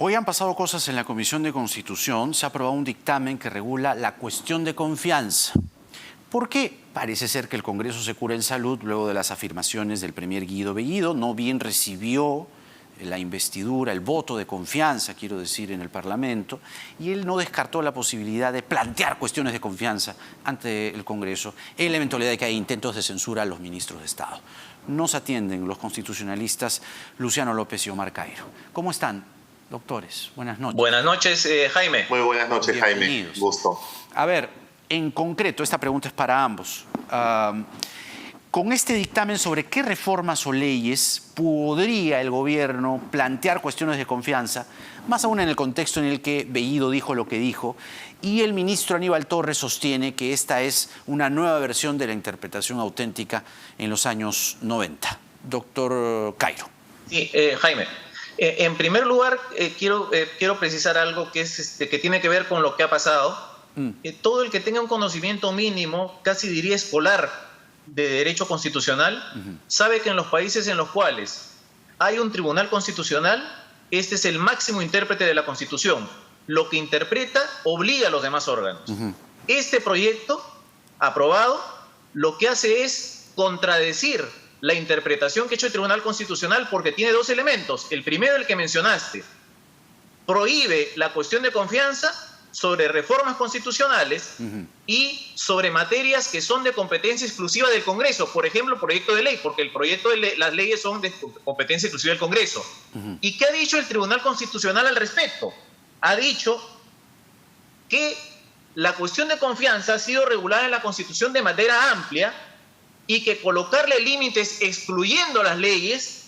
Hoy han pasado cosas en la Comisión de Constitución. Se ha aprobado un dictamen que regula la cuestión de confianza. ¿Por qué? Parece ser que el Congreso se cura en salud luego de las afirmaciones del premier Guido Bellido. No bien recibió la investidura, el voto de confianza, quiero decir, en el Parlamento, y él no descartó la posibilidad de plantear cuestiones de confianza ante el Congreso en la eventualidad de que haya intentos de censura a los ministros de Estado. Nos atienden los constitucionalistas Luciano López y Omar Cairo. ¿Cómo están, doctores? Buenas noches. Buenas noches, Jaime. Muy buenas noches, Jaime. Gusto. A ver, en concreto, esta pregunta es para ambos. Con este dictamen, ¿sobre qué reformas o leyes podría el gobierno plantear cuestiones de confianza, más aún en el contexto en el que Bellido dijo lo que dijo y el ministro Aníbal Torres sostiene que esta es una nueva versión de la interpretación auténtica en los años 90? Doctor Cairo. Sí, Jaime. En primer lugar, quiero precisar algo que tiene que ver con lo que ha pasado. Todo el que tenga un conocimiento mínimo, casi diría escolar, de derecho constitucional, sabe que en los países en los cuales hay un tribunal constitucional, este es el máximo intérprete de la Constitución. Lo que interpreta obliga a los demás órganos. Este proyecto aprobado lo que hace es contradecir la interpretación que ha hecho el Tribunal Constitucional, porque tiene dos elementos. El primero, el que mencionaste, prohíbe la cuestión de confianza sobre reformas constitucionales y sobre materias que son de competencia exclusiva del Congreso. Por ejemplo, proyecto de ley, porque el proyecto de las leyes son de competencia exclusiva del Congreso. ¿Y qué ha dicho el Tribunal Constitucional al respecto? Ha dicho que la cuestión de confianza ha sido regulada en la Constitución de manera amplia y que colocarle límites excluyendo las leyes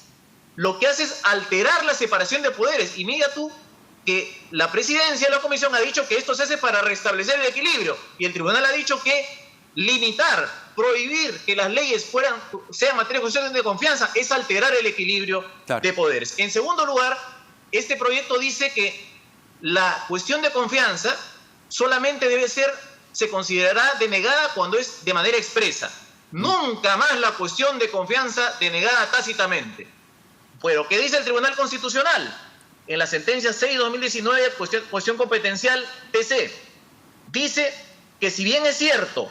lo que hace es alterar la separación de poderes. Y mira tú que la presidencia de la comisión ha dicho que esto se hace para restablecer el equilibrio, y el tribunal ha dicho que limitar, prohibir que las leyes sean materia de cuestión de confianza es alterar el equilibrio de poderes. En segundo lugar, este proyecto dice que la cuestión de confianza solamente se considerará denegada cuando es de manera expresa. Nunca más la cuestión de confianza denegada tácitamente. Pero ¿qué dice el Tribunal Constitucional? En la sentencia 6/2019, cuestión competencial TC, dice que si bien es cierto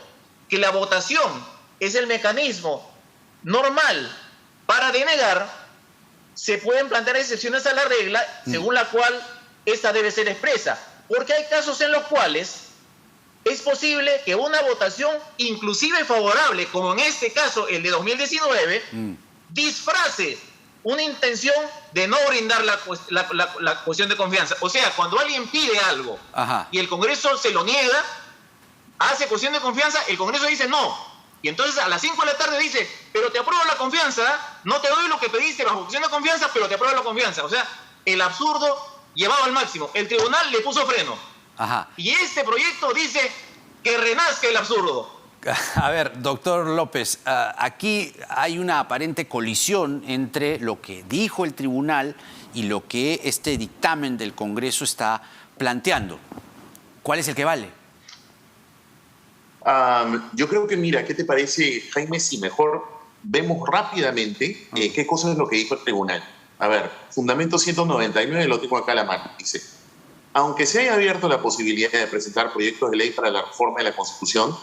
que la votación es el mecanismo normal para denegar, se pueden plantear excepciones a la regla según la cual esta debe ser expresa, porque hay casos en los cuales es posible que una votación inclusive favorable, como en este caso el de 2019, disfrace una intención de no brindar la cuestión de confianza. O sea, cuando alguien pide algo y el Congreso se lo niega, hace cuestión de confianza, el Congreso dice no. Y entonces a las 5 de la tarde dice, pero te apruebo la confianza, no te doy lo que pediste bajo cuestión de confianza, pero te apruebo la confianza. O sea, el absurdo llevado al máximo. El tribunal le puso freno. Y este proyecto dice que renazca el absurdo. A ver, doctor López, aquí hay una aparente colisión entre lo que dijo el tribunal y lo que este dictamen del Congreso está planteando. ¿Cuál es el que vale? Yo creo que, mira, ¿qué te parece, Jaime, si mejor vemos rápidamente qué cosa es lo que dijo el tribunal? A ver, fundamento 199, lo tengo acá a la mano, dice: aunque se haya abierto la posibilidad de presentar proyectos de ley para la reforma de la Constitución,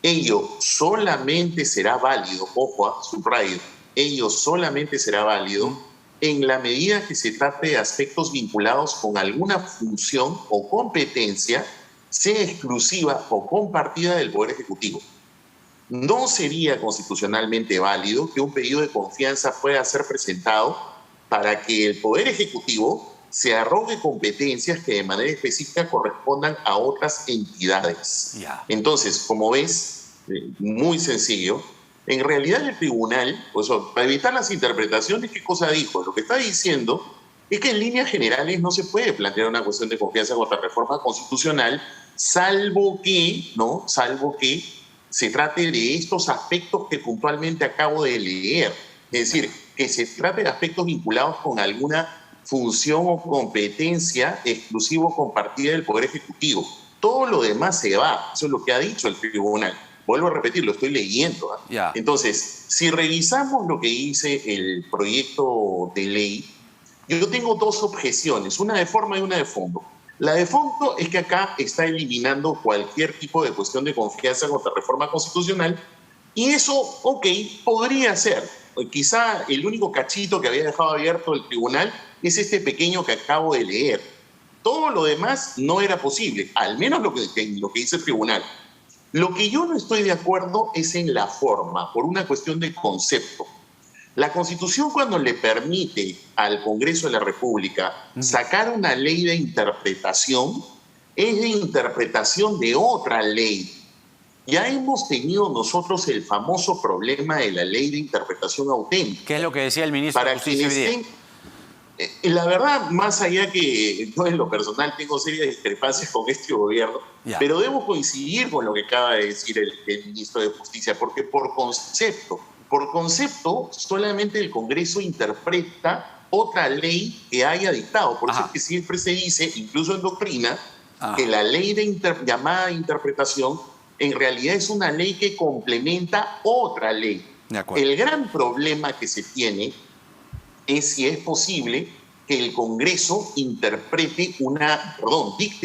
ello solamente será válido, ojo, subrayo, ello solamente será válido en la medida que se trate de aspectos vinculados con alguna función o competencia, sea exclusiva o compartida del Poder Ejecutivo. No sería constitucionalmente válido que un pedido de confianza pueda ser presentado para que el Poder Ejecutivo se arrogue competencias que de manera específica correspondan a otras entidades. Entonces, como ves, muy sencillo, en realidad el tribunal, pues, para evitar las interpretaciones, ¿qué cosa dijo? Lo que está diciendo es que en líneas generales no se puede plantear una cuestión de confianza contra reforma constitucional, salvo que se trate de estos aspectos que puntualmente acabo de leer. Es decir, que se trate de aspectos vinculados con alguna función o competencia exclusiva o compartida del Poder Ejecutivo. Todo lo demás se va. Eso es lo que ha dicho el tribunal. Vuelvo a repetir, lo estoy leyendo. Entonces, si revisamos lo que dice el proyecto de ley, yo tengo dos objeciones, una de forma y una de fondo. La de fondo es que acá está eliminando cualquier tipo de cuestión de confianza contra reforma constitucional, y eso, ok, podría ser. Quizá el único cachito que había dejado abierto el tribunal es este pequeño que acabo de leer. Todo lo demás no era posible, al menos lo que dice el tribunal. Lo que yo no estoy de acuerdo es en la forma, por una cuestión de concepto. La Constitución, cuando le permite al Congreso de la República sacar una ley de interpretación, es de interpretación de otra ley. Ya hemos tenido nosotros el famoso problema de la ley de interpretación auténtica. ¿Qué es lo que decía el ministro de Justicia hoy día? La verdad, más allá que yo en lo personal tengo serias discrepancias con este gobierno, pero debo coincidir con lo que acaba de decir el ministro de Justicia, porque por concepto solamente el Congreso interpreta otra ley que haya dictado. Por eso es que siempre se dice, incluso en doctrina, que la ley llamada interpretación en realidad es una ley que complementa otra ley. El gran problema que se tiene es si es posible que el Congreso dicte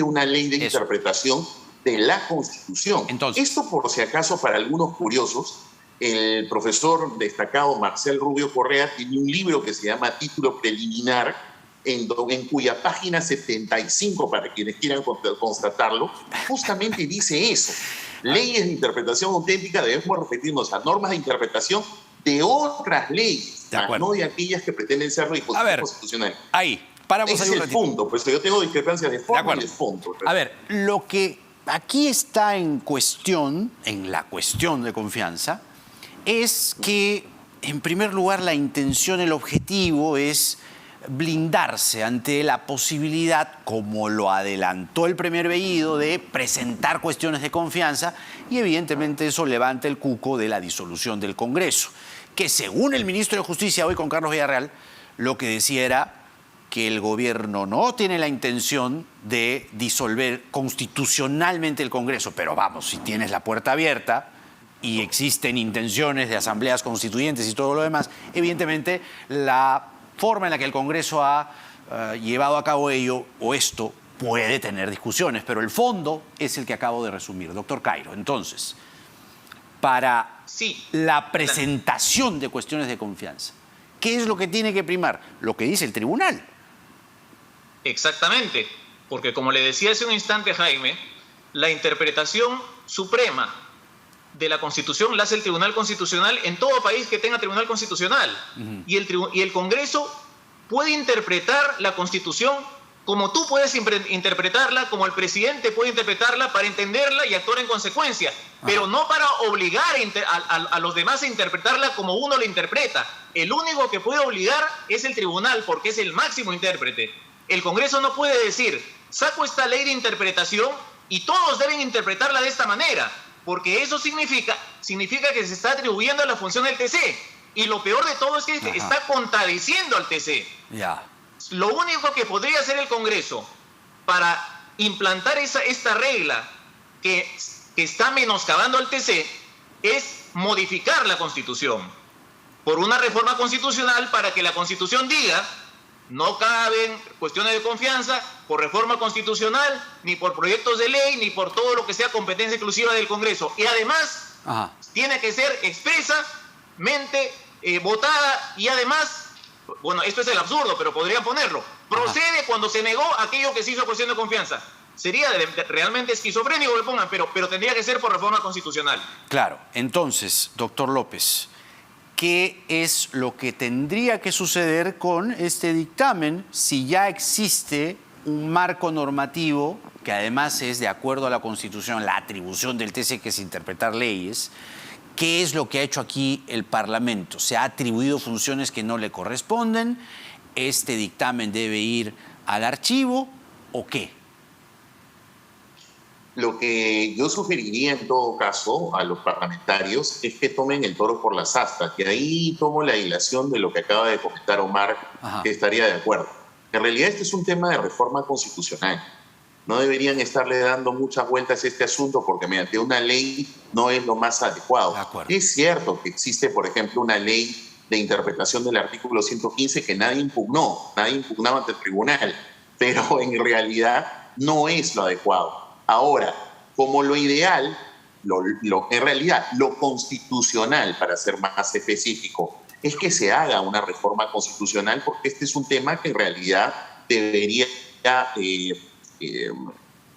una ley de interpretación de la Constitución. Entonces, esto, por si acaso, para algunos curiosos, el profesor destacado Marcel Rubio Correa tiene un libro que se llama Título Preliminar, en cuya página 75, para quienes quieran constatarlo, justamente dice eso. Leyes de interpretación auténtica, debemos referirnos a normas de interpretación de otras leyes, no de aquellas que pretenden ser disposiciones constitucionales. Ahí, paramos ese ahí un es el ratito. punto, pues yo tengo discrepancias de forma y de fondo. A ver, lo que aquí está en cuestión, en la cuestión de confianza, es que, en primer lugar, la intención, el objetivo es blindarse ante la posibilidad, como lo adelantó el premier Bellido, de presentar cuestiones de confianza, y evidentemente eso levanta el cuco de la disolución del Congreso, que según el ministro de Justicia hoy con Carlos Villarreal, lo que decía era que el gobierno no tiene la intención de disolver constitucionalmente el Congreso, pero vamos, si tienes la puerta abierta y existen intenciones de asambleas constituyentes y todo lo demás, evidentemente la forma en la que el Congreso ha llevado a cabo ello o esto puede tener discusiones, pero el fondo es el que acabo de resumir. Doctor Cairo, entonces, para la presentación de cuestiones de confianza, ¿qué es lo que tiene que primar? Lo que dice el tribunal. Exactamente, porque como le decía hace un instante Jaime, la interpretación suprema de la Constitución la hace el Tribunal Constitucional en todo país que tenga Tribunal Constitucional. Y el Congreso puede interpretar la Constitución como tú puedes interpretarla, como el presidente puede interpretarla para entenderla y actuar en consecuencia, pero no para obligar a los demás a interpretarla como uno la interpreta. El único que puede obligar es el tribunal, porque es el máximo intérprete. El Congreso no puede decir, saco esta ley de interpretación y todos deben interpretarla de esta manera, porque eso significa que se está atribuyendo la función del TC. Y lo peor de todo es que está contradiciendo al TC. Lo único que podría hacer el Congreso para implantar esta regla que está menoscabando al TC es modificar la Constitución por una reforma constitucional para que la Constitución diga no caben cuestiones de confianza por reforma constitucional, ni por proyectos de ley, ni por todo lo que sea competencia exclusiva del Congreso. Y además tiene que ser expresamente votada y además, bueno, esto es el absurdo, pero podrían ponerlo, procede cuando se negó aquello que se hizo cuestión de confianza. Sería realmente esquizofrénico que lo pongan, pero tendría que ser por reforma constitucional. Claro, entonces, doctor López, ¿qué es lo que tendría que suceder con este dictamen si ya existe un marco normativo que además es de acuerdo a la Constitución, la atribución del TC, que es interpretar leyes? ¿Qué es lo que ha hecho aquí el Parlamento? ¿Se ha atribuido funciones que no le corresponden? ¿Este dictamen debe ir al archivo o qué? Lo que yo sugeriría en todo caso a los parlamentarios es que tomen el toro por las astas, que ahí tomo la dilación de lo que acaba de comentar Omar, que estaría de acuerdo. En realidad este es un tema de reforma constitucional. No deberían estarle dando muchas vueltas a este asunto porque mediante una ley no es lo más adecuado. Es cierto que existe, por ejemplo, una ley de interpretación del artículo 115 que nadie impugnaba ante el tribunal, pero en realidad no es lo adecuado. Ahora, como lo ideal, en realidad lo constitucional, para ser más específico, es que se haga una reforma constitucional, porque este es un tema que en realidad debería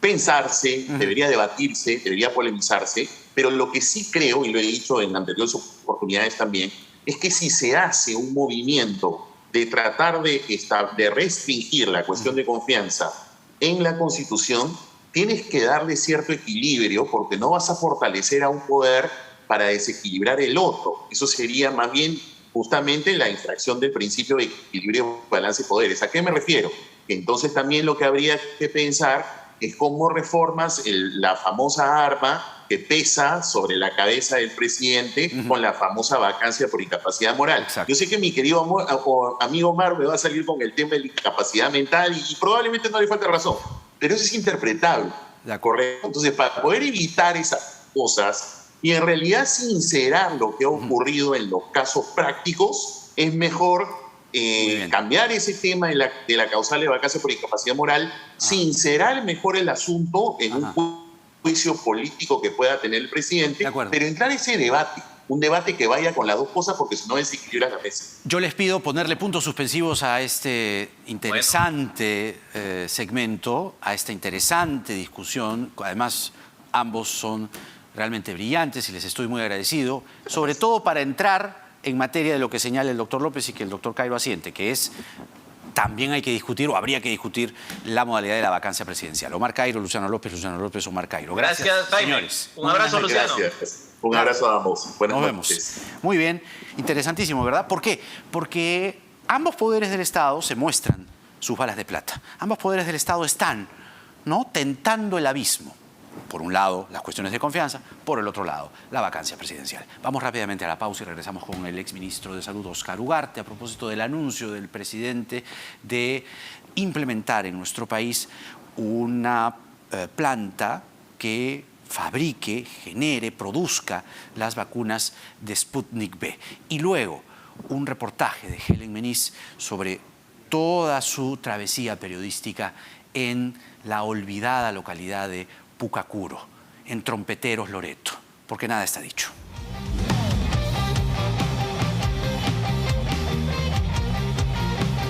pensarse, debería debatirse, debería polemizarse, pero lo que sí creo, y lo he dicho en anteriores oportunidades también, es que si se hace un movimiento de tratar de restringir la cuestión de confianza en la Constitución, tienes que darle cierto equilibrio, porque no vas a fortalecer a un poder para desequilibrar el otro. Eso sería más bien justamente la infracción del principio de equilibrio, balance de poderes. ¿A qué me refiero? Que entonces también lo que habría que pensar es cómo reformas la famosa arma que pesa sobre la cabeza del presidente con la famosa vacancia por incapacidad moral. Exacto. Yo sé que mi querido amigo Omar me va a salir con el tema de la incapacidad mental y probablemente no le falte razón, pero eso es interpretable, ¿correcto? Entonces, para poder evitar esas cosas y en realidad sincerar lo que ha ocurrido en los casos prácticos, es mejor cambiar ese tema de la causal de vacancia por incapacidad moral, sincerar mejor el asunto en un juicio político que pueda tener el presidente, pero entrar a ese debate, un debate que vaya con las dos cosas, porque si no desequilibra la mesa. Yo les pido ponerle puntos suspensivos a este interesante segmento, a esta interesante discusión. Además, ambos son realmente brillantes y les estoy muy agradecido, sobre todo para entrar en materia de lo que señala el doctor López y que el doctor Cairo asiente, que es también hay que discutir o habría que discutir la modalidad de la vacancia presidencial. Omar Cairo, Luciano López, Omar Cairo. Gracias Jaime. Señores. Un abrazo, Luciano. Gracias. Un abrazo a ambos. Buenas Nos noches. vemos. Muy bien, interesantísimo, ¿verdad? ¿Por qué? Porque ambos poderes del Estado se muestran sus balas de plata. Ambos poderes del Estado están, ¿no?, tentando el abismo. Por un lado, las cuestiones de confianza, por el otro lado, la vacancia presidencial. Vamos rápidamente a la pausa y regresamos con el exministro de Salud, Óscar Ugarte, a propósito del anuncio del presidente de implementar en nuestro país una planta que fabrique, genere, produzca las vacunas de Sputnik V. Y luego, un reportaje de Helen Meniz sobre toda su travesía periodística en la olvidada localidad de Pucacuro, en Trompeteros, Loreto, porque nada está dicho.